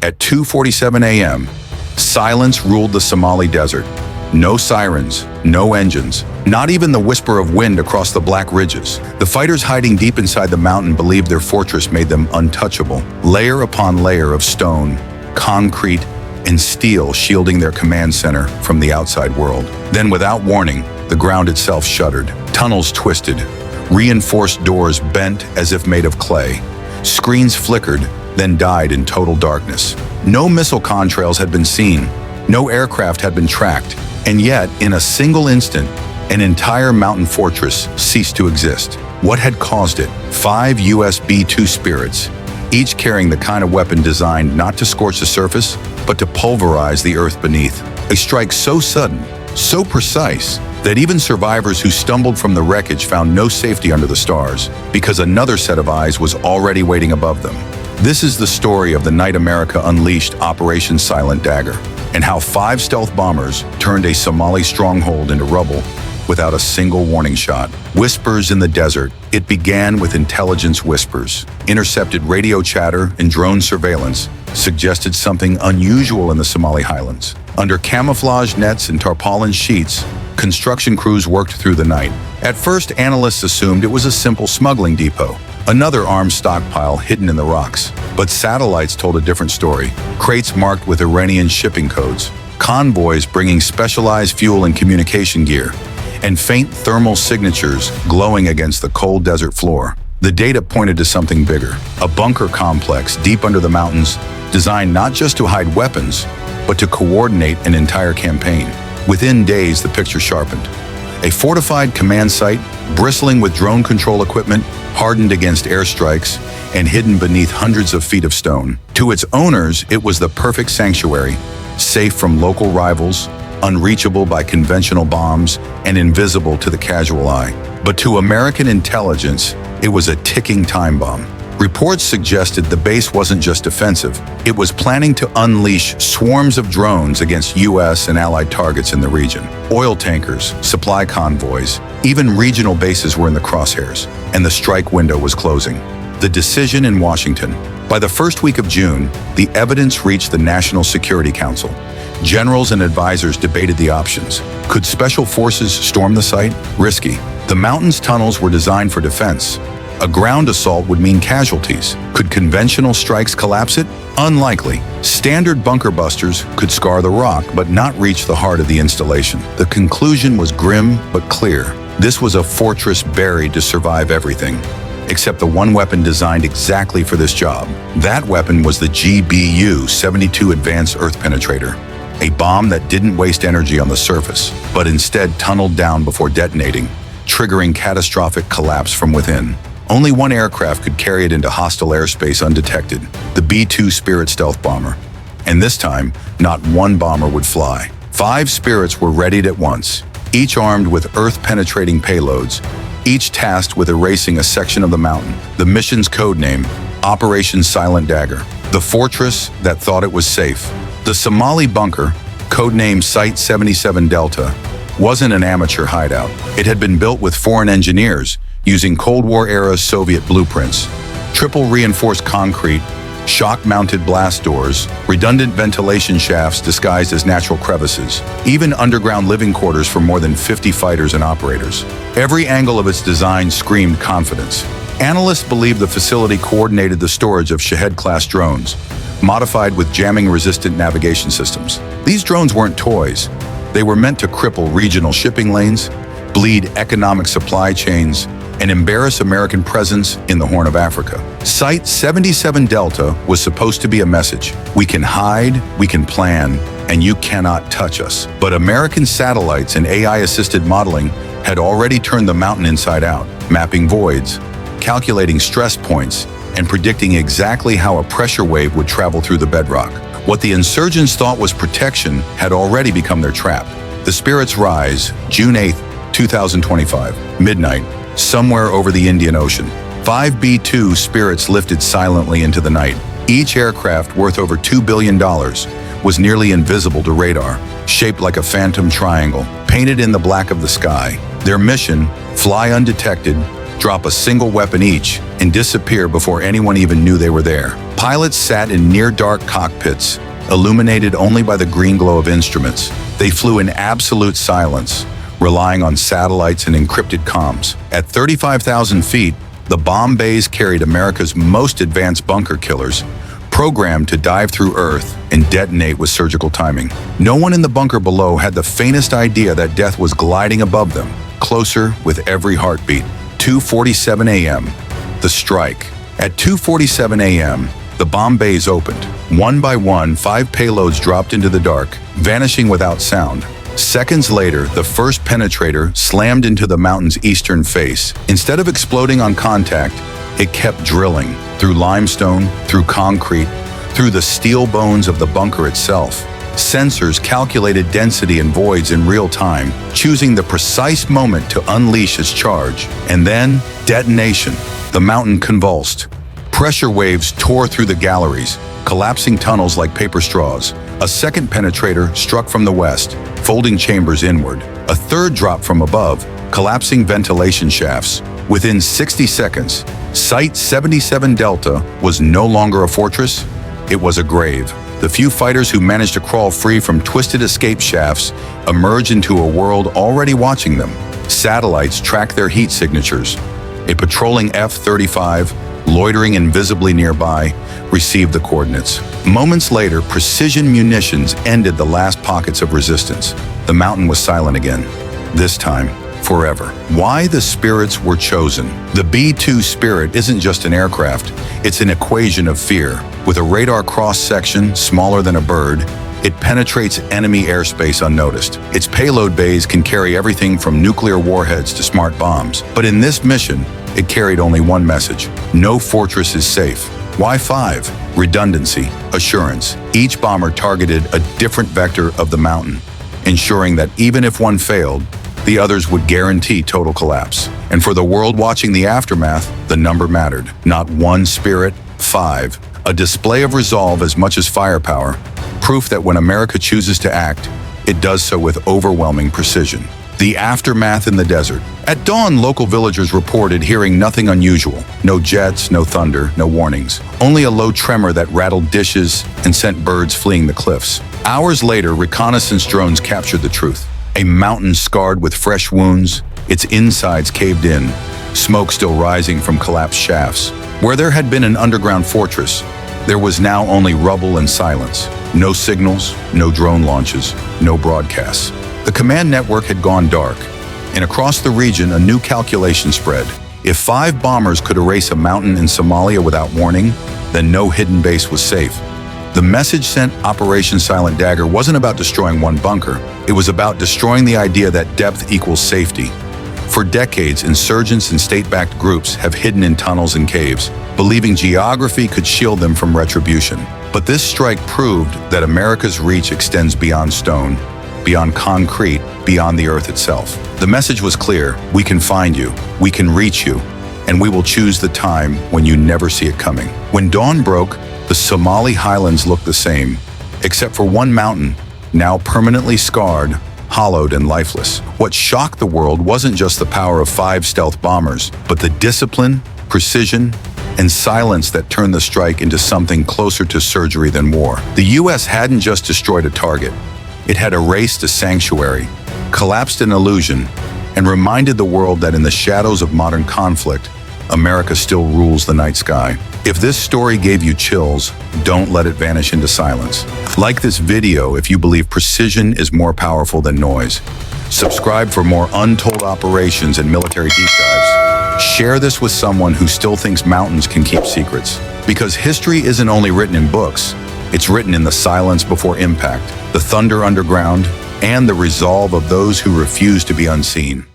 At 2:47 a.m., silence ruled the Somali desert. No sirens, no engines, not even the whisper of wind across the black ridges. The fighters hiding deep inside the mountain believed their fortress made them untouchable, layer upon layer of stone, concrete, and steel shielding their command center from the outside world. Then, without warning, the ground itself shuddered. Tunnels twisted, reinforced doors bent as if made of clay. Screens flickered, then died in total darkness. No missile contrails had been seen, no aircraft had been tracked, and yet, in a single instant, an entire mountain fortress ceased to exist. What had caused it? 5 US B-2 spirits, each carrying the kind of weapon designed not to scorch the surface, but to pulverize the earth beneath. A strike so sudden, so precise, that even survivors who stumbled from the wreckage found no safety under the stars, because another set of eyes was already waiting above them. This is the story of the night America unleashed Operation Silent Dagger, and how 5 stealth bombers turned a Somali stronghold into rubble without a single warning shot. Whispers in the desert. It began with intelligence whispers. Intercepted radio chatter and drone surveillance suggested something unusual in the Somali highlands. Under camouflage nets and tarpaulin sheets, construction crews worked through the night. At first, analysts assumed it was a simple smuggling depot, another arms stockpile hidden in the rocks. But satellites told a different story. Crates marked with Iranian shipping codes, convoys bringing specialized fuel and communication gear, and faint thermal signatures glowing against the cold desert floor. The data pointed to something bigger, a bunker complex deep under the mountains, designed not just to hide weapons, but to coordinate an entire campaign. Within days, the picture sharpened. A fortified command site, bristling with drone control equipment, hardened against airstrikes, and hidden beneath hundreds of feet of stone. To its owners, it was the perfect sanctuary, safe from local rivals, unreachable by conventional bombs, and invisible to the casual eye. But to American intelligence, it was a ticking time bomb. Reports suggested the base wasn't just defensive, it was planning to unleash swarms of drones against US and allied targets in the region. Oil tankers, supply convoys, even regional bases were in the crosshairs, and the strike window was closing. The decision in Washington. By the first week of June, the evidence reached the National Security Council. Generals and advisors debated the options. Could special forces storm the site? Risky. The mountain's tunnels were designed for defense. A ground assault would mean casualties. Could conventional strikes collapse it? Unlikely. Standard bunker busters could scar the rock, but not reach the heart of the installation. The conclusion was grim but clear. This was a fortress buried to survive everything, except the one weapon designed exactly for this job. That weapon was the GBU-72 Advanced Earth Penetrator, a bomb that didn't waste energy on the surface, but instead tunneled down before detonating, triggering catastrophic collapse from within. Only one aircraft could carry it into hostile airspace undetected, the B-2 Spirit stealth bomber. And this time, not one bomber would fly. 5 Spirits were readied at once, each armed with earth-penetrating payloads, each tasked with erasing a section of the mountain. The mission's codename, Operation Silent Dagger. The fortress that thought it was safe. The Somali bunker, codenamed Site 77 Delta, wasn't an amateur hideout. It had been built with foreign engineers, using Cold War-era Soviet blueprints. Triple reinforced concrete, shock-mounted blast doors, redundant ventilation shafts disguised as natural crevices, even underground living quarters for more than 50 fighters and operators. Every angle of its design screamed confidence. Analysts believe the facility coordinated the storage of Shuddered-class drones, modified with jamming-resistant navigation systems. These drones weren't toys. They were meant to cripple regional shipping lanes, bleed economic supply chains, and embarrass American presence in the Horn of Africa. Site 77 Delta was supposed to be a message. We can hide, we can plan, and you cannot touch us. But American satellites and AI-assisted modeling had already turned the mountain inside out, mapping voids, calculating stress points, and predicting exactly how a pressure wave would travel through the bedrock. What the insurgents thought was protection had already become their trap. The Spirits rise, June 8, 2025, midnight, somewhere over the Indian Ocean. 5 B-2 Spirits lifted silently into the night. Each aircraft, worth over $2 billion, was nearly invisible to radar, shaped like a phantom triangle, painted in the black of the sky. Their mission, fly undetected, drop a single weapon each, and disappear before anyone even knew they were there. Pilots sat in near-dark cockpits, illuminated only by the green glow of instruments. They flew in absolute silence, relying on satellites and encrypted comms. At 35,000 feet, the bomb bays carried America's most advanced bunker killers, programmed to dive through Earth and detonate with surgical timing. No one in the bunker below had the faintest idea that death was gliding above them, closer with every heartbeat. 2:47 a.m. The strike. At 2:47 a.m., the bomb bays opened. One by one, 5 payloads dropped into the dark, vanishing without sound. Seconds later, the first penetrator slammed into the mountain's eastern face. Instead of exploding on contact, it kept drilling through limestone, through concrete, through the steel bones of the bunker itself. Sensors calculated density and voids in real time, choosing the precise moment to unleash its charge. And then, detonation. The mountain convulsed. Pressure waves tore through the galleries, collapsing tunnels like paper straws. A second penetrator struck from the west, folding chambers inward. A third dropped from above, collapsing ventilation shafts. Within 60 seconds, Site 77 Delta was no longer a fortress, it was a grave. The few fighters who managed to crawl free from twisted escape shafts emerged into a world already watching them. Satellites tracked their heat signatures. A patrolling F-35, loitering invisibly nearby, received the coordinates. Moments later, precision munitions ended the last pockets of resistance. The mountain was silent again. This time, forever. Why the spirits were chosen. The B-2 Spirit isn't just an aircraft, it's an equation of fear. With a radar cross-section smaller than a bird, it penetrates enemy airspace unnoticed. Its payload bays can carry everything from nuclear warheads to smart bombs. But in this mission, it carried only one message: no fortress is safe. Why 5? Redundancy, assurance. Each bomber targeted a different vector of the mountain, ensuring that even if one failed, the others would guarantee total collapse. And for the world watching the aftermath, the number mattered. Not one spirit, 5. A display of resolve as much as firepower, proof that when America chooses to act, it does so with overwhelming precision. The aftermath in the desert. At dawn, local villagers reported hearing nothing unusual. No jets, no thunder, no warnings. Only a low tremor that rattled dishes and sent birds fleeing the cliffs. Hours later, reconnaissance drones captured the truth. A mountain scarred with fresh wounds, its insides caved in, smoke still rising from collapsed shafts. Where there had been an underground fortress, there was now only rubble and silence. No signals, no drone launches, no broadcasts. The command network had gone dark, and across the region a new calculation spread. If 5 bombers could erase a mountain in Somalia without warning, then no hidden base was safe. The message sent Operation Silent Dagger wasn't about destroying one bunker. It was about destroying the idea that depth equals safety. For decades, insurgents and state-backed groups have hidden in tunnels and caves, believing geography could shield them from retribution. But this strike proved that America's reach extends beyond stone, beyond concrete, beyond the earth itself. The message was clear: we can find you, we can reach you, and we will choose the time when you never see it coming. When dawn broke, the Somali highlands looked the same, except for one mountain, now permanently scarred, hollowed and lifeless. What shocked the world wasn't just the power of 5 stealth bombers, but the discipline, precision, and silence that turned the strike into something closer to surgery than war. The US hadn't just destroyed a target. It had erased a sanctuary, collapsed an illusion, and reminded the world that in the shadows of modern conflict, America still rules the night sky. If this story gave you chills, don't let it vanish into silence. Like this video if you believe precision is more powerful than noise. Subscribe for more untold operations and military deep dives. Share this with someone who still thinks mountains can keep secrets. Because history isn't only written in books, it's written in the silence before impact, the thunder underground, and the resolve of those who refuse to be unseen.